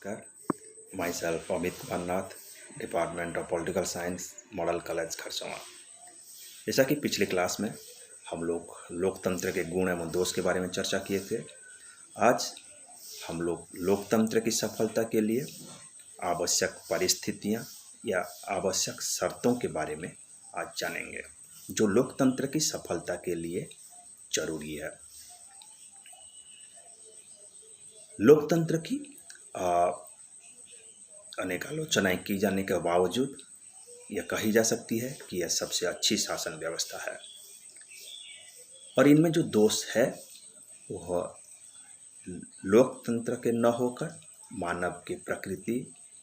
नमस्कार। My self Amit Kumar Nath, department of political science, model college Kharsawan. जैसा कि पिछली क्लास में हम लोग लोकतंत्र के गुण एवं दोष के बारे में चर्चा किए थे, आज हम लोग लोकतंत्र की सफलता के लिए आवश्यक परिस्थितियां या आवश्यक शर्तों के बारे में आज जानेंगे, जो लोकतंत्र की सफलता के लिए जरूरी है। लोकतंत्र की अनेक आलोचनाएं की जाने के बावजूद यह कही जा सकती है कि यह सबसे अच्छी शासन व्यवस्था है। और इनमें जो दोष है वह लोकतंत्र के न होकर मानव की प्रकृति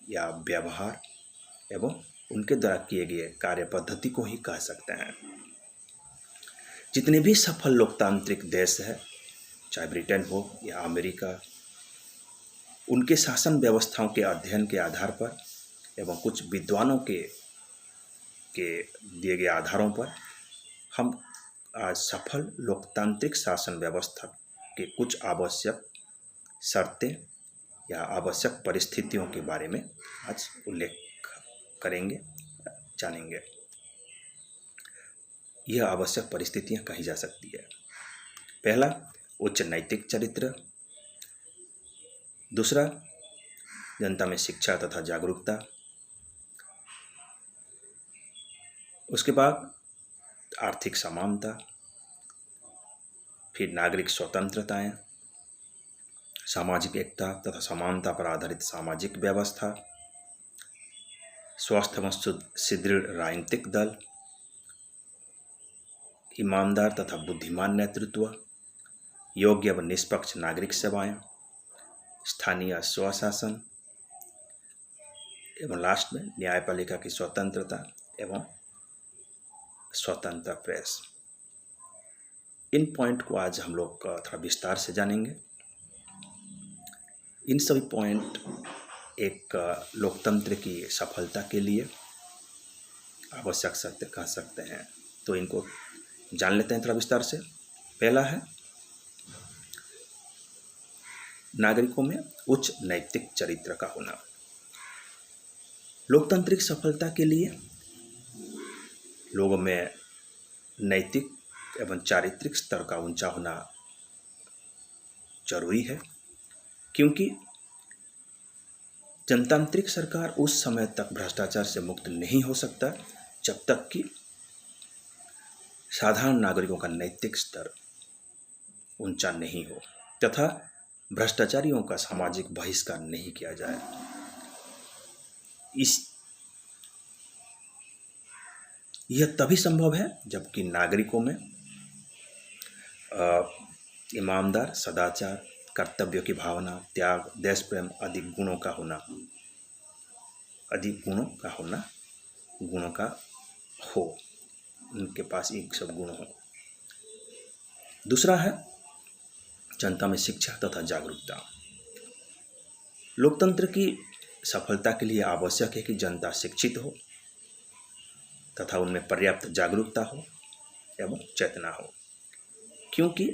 या व्यवहार एवं उनके द्वारा किए गए कार्य पद्धति को ही कह सकते हैं। जितने भी सफल लोकतांत्रिक देश है, चाहे ब्रिटेन हो या अमेरिका, उनके शासन व्यवस्थाओं के अध्ययन के आधार पर एवं कुछ विद्वानों के दिए गए आधारों पर हम आज सफल लोकतांत्रिक शासन व्यवस्था के कुछ आवश्यक शर्तें या आवश्यक परिस्थितियों के बारे में आज उल्लेख करेंगे, जानेंगे। यह आवश्यक परिस्थितियां कही जा सकती है। पहला, उच्च नैतिक चरित्र। दूसरा, जनता में शिक्षा तथा जागरूकता। उसके बाद आर्थिक समानता, फिर नागरिक स्वतंत्रताएं, सामाजिक एकता तथा समानता पर आधारित सामाजिक व्यवस्था, स्वस्थ एवं सुदृढ़ राजनीतिक दल, ईमानदार तथा बुद्धिमान नेतृत्व, योग्य व निष्पक्ष नागरिक सेवाएं, स्थानीय स्वशासन एवं लास्ट में न्यायपालिका की स्वतंत्रता एवं स्वतंत्र प्रेस। इन पॉइंट को आज हम लोग थोड़ा विस्तार से जानेंगे। इन सभी पॉइंट एक लोकतंत्र की सफलता के लिए आवश्यक शर्त कह सकते हैं, तो इनको जान लेते हैं थोड़ा विस्तार से। पहला है नागरिकों में उच्च नैतिक चरित्र का होना। लोकतांत्रिक सफलता के लिए लोगों में नैतिक एवं चारित्रिक स्तर का ऊंचा होना जरूरी है, क्योंकि जनतांत्रिक सरकार उस समय तक भ्रष्टाचार से मुक्त नहीं हो सकता जब तक कि साधारण नागरिकों का नैतिक स्तर ऊंचा नहीं हो तथा भ्रष्टाचारियों का सामाजिक बहिष्कार नहीं किया जाए। यह तभी संभव है जबकि नागरिकों में ईमानदार, सदाचार, कर्तव्य की भावना, त्याग, देश प्रेम आदि गुणों का हो, उनके पास ये सब गुण हो। दूसरा है जनता में शिक्षा तथा जागरूकता। लोकतंत्र की सफलता के लिए आवश्यक है कि जनता शिक्षित हो तथा उनमें पर्याप्त जागरूकता हो एवं चेतना हो, क्योंकि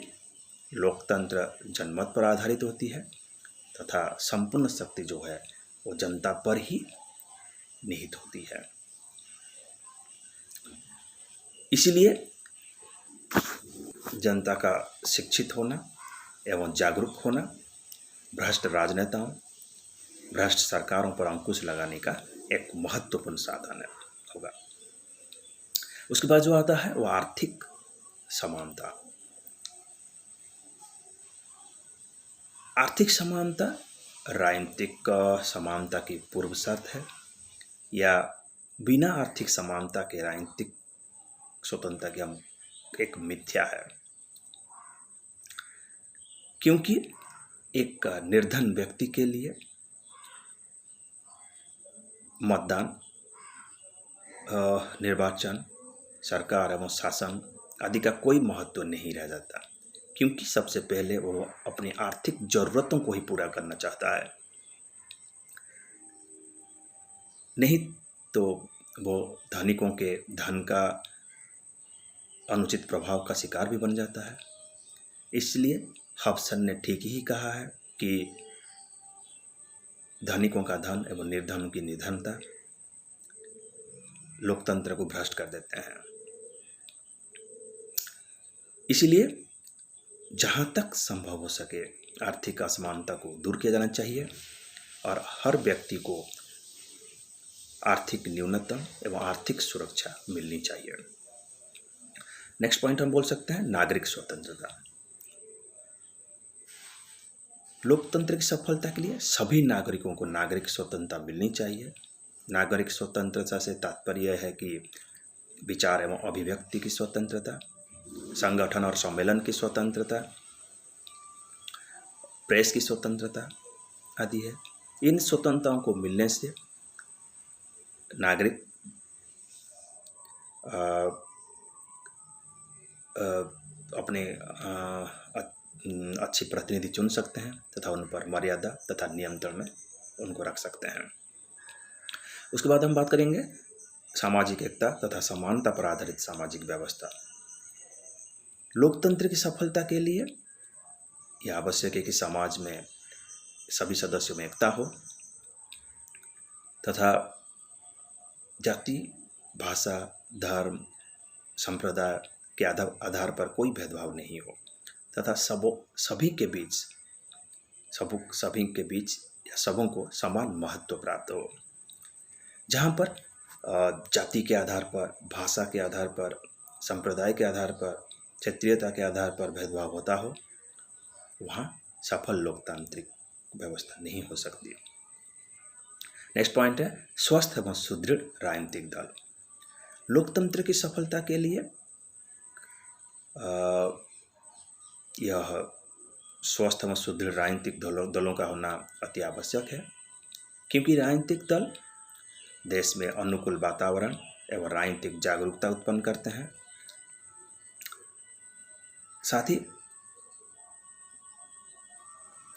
लोकतंत्र जनमत पर आधारित होती है तथा संपूर्ण शक्ति जो है वो जनता पर ही निहित होती है। इसलिए जनता का शिक्षित होना एवं जागरूक होना भ्रष्ट राजनेताओं, भ्रष्ट सरकारों पर अंकुश लगाने का एक महत्वपूर्ण साधन होगा। उसके बाद जो आता है वो आर्थिक समानता। आर्थिक समानता राजनीतिक समानता की पूर्व शर्त है, या बिना आर्थिक समानता के राजनीतिक स्वतंत्रता की हम एक मिथ्या है, क्योंकि एक निर्धन व्यक्ति के लिए मतदान, निर्वाचन, सरकार एवं शासन आदि का कोई महत्व नहीं रह जाता, क्योंकि सबसे पहले वो अपनी आर्थिक जरूरतों को ही पूरा करना चाहता है। नहीं तो वो धनिकों के धन का अनुचित प्रभाव का शिकार भी बन जाता है। इसलिए हब्सन ने ठीक ही कहा है कि धनिकों का धन एवं निर्धनों की निर्धनता लोकतंत्र को भ्रष्ट कर देते हैं। इसीलिए जहाँ तक संभव हो सके आर्थिक असमानता को दूर किया जाना चाहिए और हर व्यक्ति को आर्थिक न्यूनतम एवं आर्थिक सुरक्षा मिलनी चाहिए। नेक्स्ट पॉइंट हम बोल सकते हैं नागरिक स्वतंत्रता। लोकतंत्र की सफलता के लिए सभी नागरिकों को नागरिक स्वतंत्रता मिलनी चाहिए। नागरिक स्वतंत्रता से तात्पर्य है कि विचार एवं अभिव्यक्ति की स्वतंत्रता, संगठन और सम्मेलन की स्वतंत्रता, प्रेस की स्वतंत्रता आदि है। इन स्वतंत्रताओं को मिलने से नागरिक अपने अच्छे प्रतिनिधि चुन सकते हैं तथा उन पर मर्यादा तथा नियंत्रण में उनको रख सकते हैं। उसके बाद हम बात करेंगे सामाजिक एकता तथा समानता पर आधारित सामाजिक व्यवस्था। लोकतंत्र की सफलता के लिए यह आवश्यक है कि समाज में सभी सदस्यों में एकता हो तथा जाति, भाषा, धर्म, संप्रदाय के आधार पर कोई भेदभाव नहीं हो तथा सभी के बीच या सबों को समान महत्व प्राप्त हो। जहाँ पर जाति के आधार पर, भाषा के आधार पर, संप्रदाय के आधार पर, क्षेत्रीयता के आधार पर भेदभाव होता हो वहाँ सफल लोकतांत्रिक व्यवस्था नहीं हो सकती। नेक्स्ट पॉइंट है स्वस्थ एवं सुदृढ़ राजनीतिक दल। लोकतंत्र की सफलता के लिए यह स्वस्थ एवं सुदृढ़ राजनीतिक दलों का होना अति आवश्यक है, क्योंकि राजनीतिक दल देश में अनुकूल वातावरण एवं राजनीतिक जागरूकता उत्पन्न करते हैं। साथ ही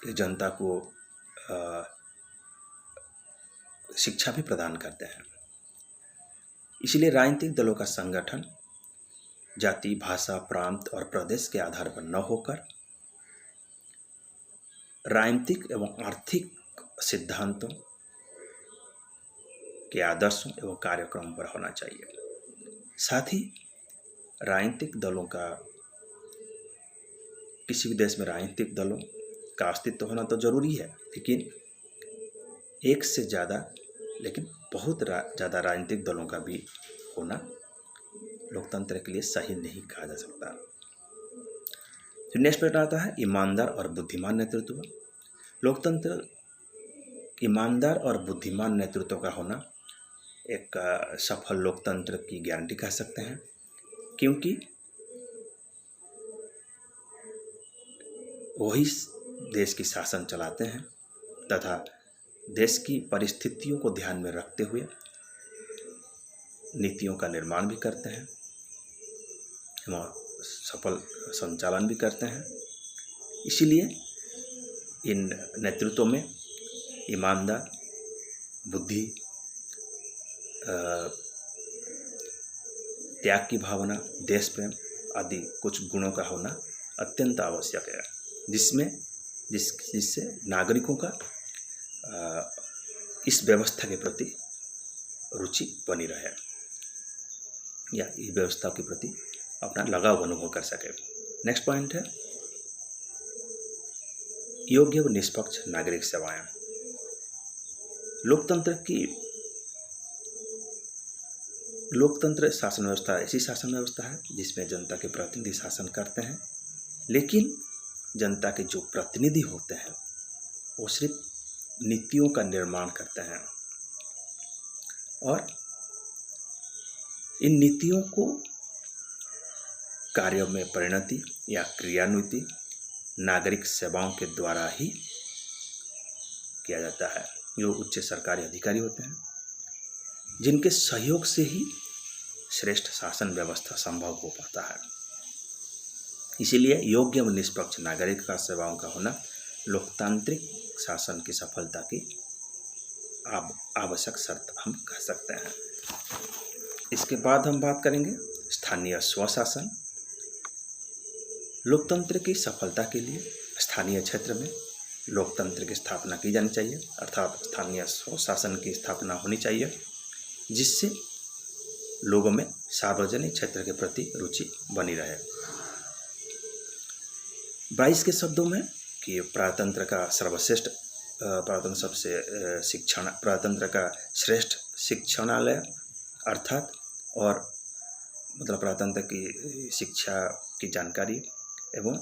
जनता को शिक्षा भी प्रदान करते हैं। इसलिए राजनीतिक दलों का संगठन जाति, भाषा, प्रांत और प्रदेश के आधार पर न होकर राजनीतिक एवं आर्थिक सिद्धांतों के आदर्शों एवं कार्यक्रम पर होना चाहिए। साथ ही राजनीतिक दलों का किसी भी देश में राजनीतिक दलों का अस्तित्व होना तो जरूरी है, लेकिन एक से ज़्यादा बहुत ज़्यादा राजनीतिक दलों का भी होना लोकतंत्र के लिए सही नहीं कहा जा सकता। फिर नेक्स्ट पॉइंट आता है ईमानदार और बुद्धिमान नेतृत्व। लोकतंत्र ईमानदार और बुद्धिमान नेतृत्व का होना एक सफल लोकतंत्र की गारंटी कह सकते हैं, क्योंकि वही देश की शासन चलाते हैं तथा देश की परिस्थितियों को ध्यान में रखते हुए नीतियों का निर्माण भी करते हैं एवं सफल संचालन भी करते हैं। इसीलिए इन नेतृत्वों में ईमानदार, बुद्धि, त्याग की भावना, देश प्रेम आदि कुछ गुणों का होना अत्यंत आवश्यक है, जिससे नागरिकों का इस व्यवस्था के प्रति रुचि बनी रहे या इस व्यवस्था के प्रति अपना लगाव अनुभव कर सके। नेक्स्ट पॉइंट है योग्य व निष्पक्ष नागरिक सेवाएं। लोकतंत्र शासन व्यवस्था ऐसी शासन व्यवस्था है जिसमें जनता के प्रतिनिधि शासन करते हैं, लेकिन जनता के जो प्रतिनिधि होते हैं वो सिर्फ नीतियों का निर्माण करते हैं और इन नीतियों को कार्यों में परिणति या क्रियान्विति नागरिक सेवाओं के द्वारा ही किया जाता है। जो उच्च सरकारी अधिकारी होते हैं जिनके सहयोग से ही श्रेष्ठ शासन व्यवस्था संभव हो पाता है। इसीलिए योग्य व निष्पक्ष नागरिक का सेवाओं का होना लोकतांत्रिक शासन की सफलता की आवश्यक शर्त हम कह सकते हैं। इसके बाद हम बात करेंगे स्थानीय स्वशासन। लोकतंत्र की सफलता के लिए स्थानीय क्षेत्र में लोकतंत्र की स्थापना की जानी चाहिए, अर्थात स्थानीय स्वशासन की स्थापना होनी चाहिए, जिससे लोगों में सार्वजनिक क्षेत्र के प्रति रुचि बनी रहे। 22 के शब्दों में कि प्रजातंत्र का सर्वश्रेष्ठ प्रजातंत्र का श्रेष्ठ शिक्षणालय अर्थात और मतलब प्रजातंत्र की शिक्षा की जानकारी एवं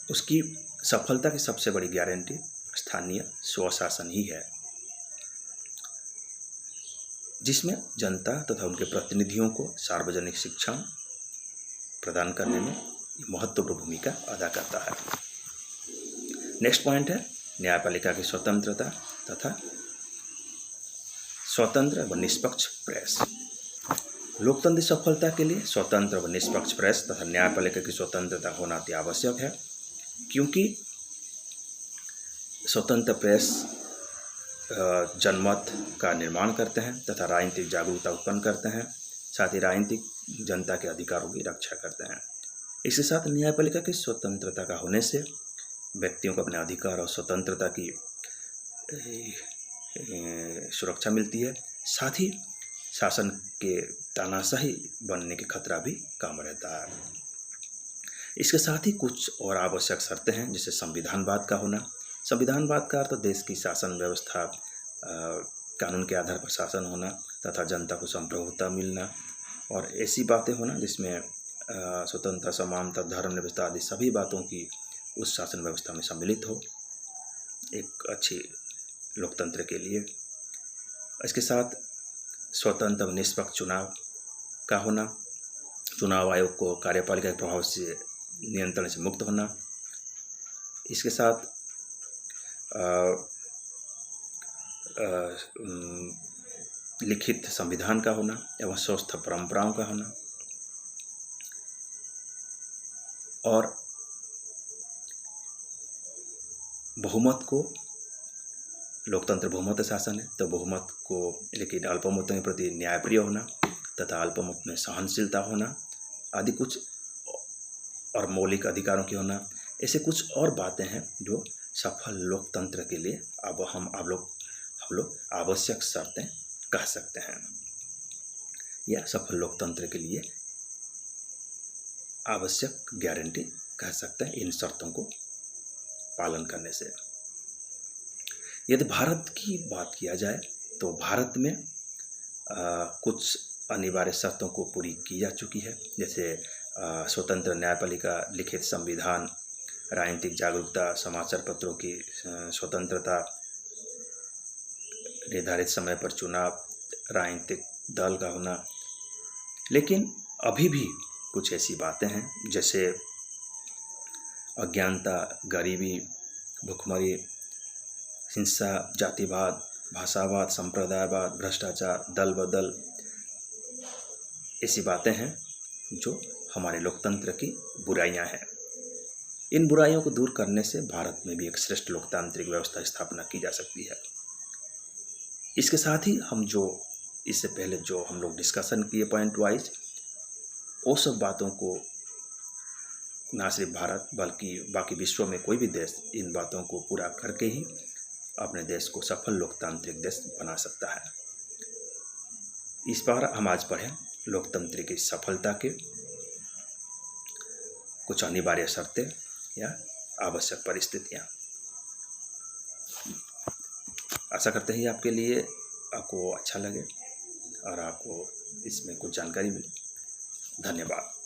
उसकी सफलता की सबसे बड़ी गारंटी स्थानीय स्वशासन ही है, जिसमें जनता तथा उनके प्रतिनिधियों को सार्वजनिक शिक्षा प्रदान करने में महत्वपूर्ण भूमिका अदा करता है। नेक्स्ट पॉइंट है न्यायपालिका की स्वतंत्रता तथा स्वतंत्र व निष्पक्ष प्रेस। लोकतंत्र की सफलता के लिए स्वतंत्र व निष्पक्ष प्रेस तथा न्यायपालिका की स्वतंत्रता होना अति आवश्यक है, क्योंकि स्वतंत्र प्रेस जनमत का निर्माण करते हैं तथा राजनीतिक जागरूकता उत्पन्न करते हैं, साथ ही राजनीतिक जनता के अधिकारों की रक्षा करते हैं। इसके साथ न्यायपालिका की स्वतंत्रता का होने से व्यक्तियों को अपने अधिकार और स्वतंत्रता की सुरक्षा मिलती है, साथ ही शासन के तानाशाही बनने के खतरा भी कम रहता है। इसके साथ ही कुछ और आवश्यक शर्तें हैं, जैसे संविधानवाद का होना। संविधानवाद का अर्थ देश की शासन व्यवस्था कानून के आधार पर शासन होना तथा जनता को संप्रभुता मिलना और ऐसी बातें होना जिसमें स्वतंत्रता, समानता, धर्मनिरपेक्षता आदि सभी बातों की उस शासन व्यवस्था में सम्मिलित हो एक अच्छी लोकतंत्र के लिए। इसके साथ स्वतंत्र व निष्पक्ष चुनाव का होना, चुनाव आयोग को कार्यपालिका के प्रभाव से नियंत्रण से मुक्त होना। इसके साथ लिखित संविधान का होना एवं स्वस्थ परंपराओं का होना और बहुमत को, लोकतंत्र बहुमत शासन है तो बहुमत को लेकिन अल्पमतों के प्रति न्यायप्रिय होना तथा अल्पमत में सहनशीलता होना आदि कुछ और मौलिक अधिकारों की होना, ऐसे कुछ और बातें हैं जो सफल लोकतंत्र के लिए अब हम लोग आवश्यक शर्तें कह सकते हैं या सफल लोकतंत्र के लिए आवश्यक गारंटी कह सकते हैं इन शर्तों को पालन करने से। यदि भारत की बात किया जाए तो भारत में कुछ अनिवार्य शर्तों को पूरी की जा चुकी है, जैसे स्वतंत्र न्यायपालिका, लिखित संविधान, राजनीतिक जागरूकता, समाचार पत्रों की स्वतंत्रता, निर्धारित समय पर चुनाव, राजनीतिक दल का होना। लेकिन अभी भी कुछ ऐसी बातें हैं जैसे अज्ञानता, गरीबी, भुखमरी, हिंसा, जातिवाद, भाषावाद, संप्रदायवाद, भ्रष्टाचार, दल बदल, ऐसी बातें हैं जो हमारे लोकतंत्र की बुराइयां हैं। इन बुराइयों को दूर करने से भारत में भी एक श्रेष्ठ लोकतांत्रिक व्यवस्था स्थापना की जा सकती है। इसके साथ ही हम जो इससे पहले जो हम लोग डिस्कशन किए पॉइंट वाइज, वो सब बातों को ना सिर्फ भारत बल्कि बाकी विश्व में कोई भी देश इन बातों को पूरा करके ही अपने देश को सफल लोकतांत्रिक देश बना सकता है। इस बार हम आज पढ़ें लोकतंत्र की सफलता के कुछ अनिवार्य शर्तें या आवश्यक परिस्थितियाँ। आशा करते हैं आपके लिए आपको अच्छा लगे और आपको इसमें कुछ जानकारी मिले। धन्यवाद।